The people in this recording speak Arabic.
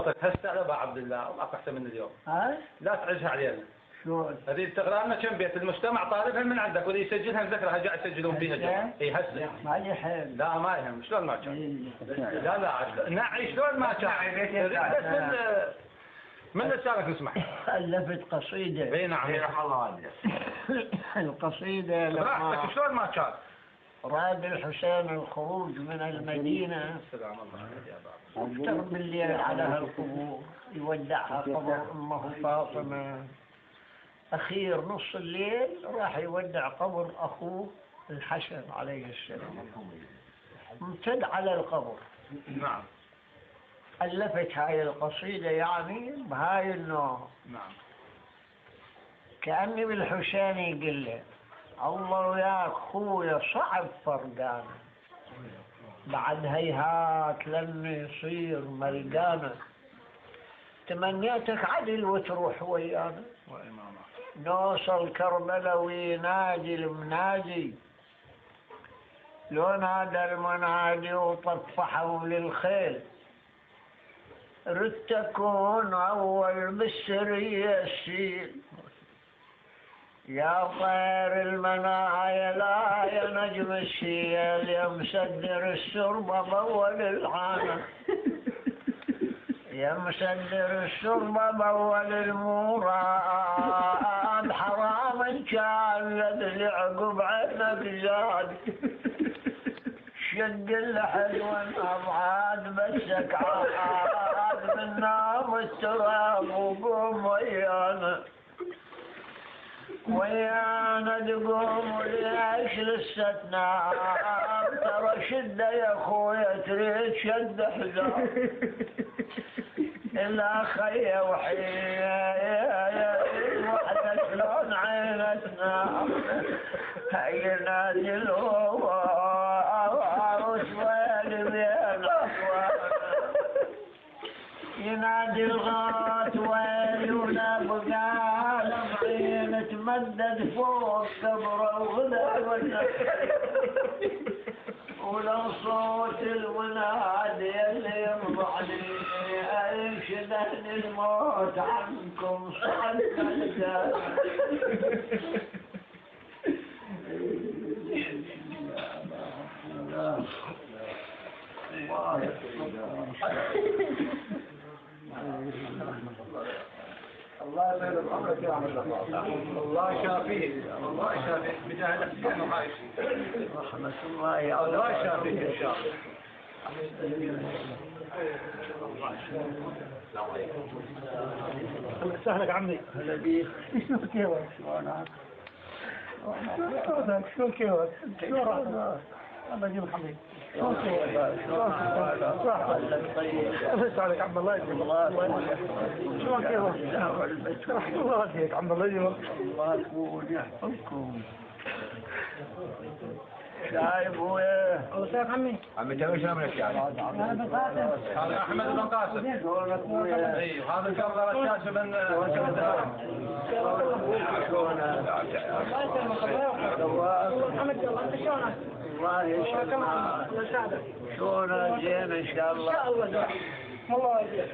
صوتك هسه ابو عبد الله وما احسن من اليوم. ها؟ لا تعجها علينا. شلون؟ هذه تقرا لنا كم بيت المجتمع طالبها من عندك واللي يسجلها نذكرها جاي يسجلون فيها جوا. اي هسه. ما يحل. لا ما يهم شلون ما كان. لا لا نعي شلون ما كان. بس من لسانك نسمع. ألفت قصيدة. اي نعم. القصيدة براحتك لما شلون ما كان. راد الحسين الخروج من المدينة السلام الله يا بابا. افتر بالليل على هالقبور يودعها قبر أمه فاطمة. أخير نص الليل راح يودع قبر أخوه الحسن عليه السلام. امتد على القبر. نعم. ألفت هاي القصيدة يعني بهاي النوع. نعم. كأني بالحسين يقول له الله وياك خويا صعب فرقانا بعد هيهات لما يصير ملقانا تمنيتك عدل وتروح ويانا نوصل كربلاء وينادي المنادي لو نادى المنادي وطفحوا للخيل رد تكون أول بالسرية السيل يا طير المنايا لا يا نجم السيل يا مسدر الشربة بأول العانة يا مسدر الشربة بأول الموراد حرام إن كان لدل عقب عينك زاد شد اللحد والأبعاد بسك عاد من نار التراب وقوم ويانا تقوم ليش لسه تنام ترى شدة يا خويا تريد شد حزام إلا خي وحيا وحدة شلون عينة تنام هي نادي الغوار وسوالي بين أصوات ينادي الغات ويلي ونبقى لمعين تمدد فوق كبره وغدا ولو صوت المنادي اللي يرضعني ينشدني الموت عنكم صعد الجاه الله يبارك عمرك يا عبد الله الله يشافيك الله يشافيك بجاه الحسين وعايش رحمة الله يا الله يشافيك ان شاء الله السلام عليكم سهلك عمي هلا بيك شلون كيفك شلون كيفك شلون راحتك الله يجيب حميد شلون كيفك صح عليك عم الله يجيب شلون كيفك رحت الله فيك عم الله يجيب الله يكون يحفظكم شايف وياه وسام عمي تبي شلون منك يعني هذا احمد بن قاسم اي هذا كرر الشاشه من محمد انت شلونك الله يسلمك شلونك زين ان شاء الله الله يجزاك الله يجزاك